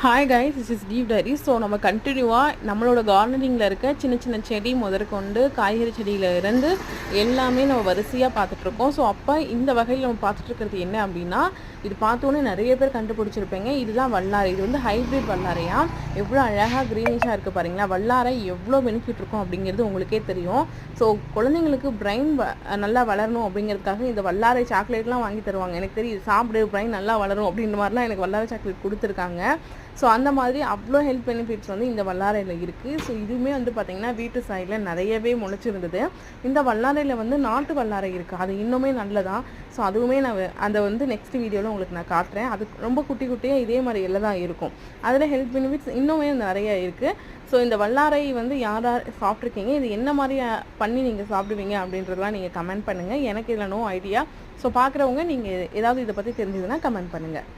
Hi guys, this is deep diary. So நம்ம கண்டினியூவாக நம்மளோட கார்டனிங்கில் இருக்க சின்ன சின்ன செடி முதற்கொண்டு காய்கறி செடியில் இருந்து எல்லாமே நம்ம வரிசையாக பார்த்துட்ருக்கோம். ஸோ அப்போ இந்த வகையில் நம்ம பார்த்துட்ருக்கிறது என்ன அப்படின்னா, இது பார்த்தோன்னே நிறைய பேர் கண்டுபிடிச்சிருப்பீங்க. இதுதான் வல்லாரை. இது வந்து ஹைப்ரிட் வல்லாரையா. எவ்வளோ அழகாக க்ரீனிஷாக இருக்குது பாருங்களா. வல்லாரை எவ்வளோ பெனிஃபிட் இருக்கும் அப்படிங்கிறது உங்களுக்கே தெரியும். ஸோ குழந்தைங்களுக்கு பிரெயின் நல்லா வளரணும் அப்படிங்கிறதுக்காக இந்த வல்லாரை சாக்லேட்லாம் வாங்கி தருவாங்க. எனக்கு தெரியும், சாப்பிடு பிரெயின் நல்லா வளரும் அப்படின்ற மாதிரிலாம் எனக்கு வல்லாரை சாக்லேட் கொடுத்துருக்காங்க. ஸோ அந்த மாதிரி அவ்வளோ ஹெல்த் பெனிஃபிட்ஸ் வந்து இந்த வல்லாரையில் இருக்குது. ஸோ இதுவுமே வந்து பார்த்திங்கன்னா வீட்டு சைடில் நிறையவே முளைச்சிருந்தது. இந்த வல்லாரையில் வந்து நாட்டு வல்லாரை இருக்குது, அது இன்னுமே நல்லதான். ஸோ அதுவுமே நான் அதை வந்து நெக்ஸ்ட் வீடியோவில் உங்களுக்கு நான் காட்டுறேன். அது ரொம்ப குட்டி குட்டியாக இதே மாதிரி எல்லாம் தான் இருக்கும். அதில் ஹெல்த் பெனிஃபிட்ஸ் இன்னுமே நிறைய இருக்குது. ஸோ இந்த வல்லாரை வந்து யார் யார் சாப்பிட்ருக்கீங்க, இது என்ன மாதிரி பண்ணி நீங்கள் சாப்பிடுவீங்க அப்படின்றதெல்லாம் நீங்கள் கமெண்ட் பண்ணுங்கள். எனக்கு இதில் நோ ஐடியா. ஸோ பார்க்குறவங்க நீங்கள் ஏதாவது இதை பற்றி தெரிஞ்சதுன்னா கமெண்ட் பண்ணுங்கள்.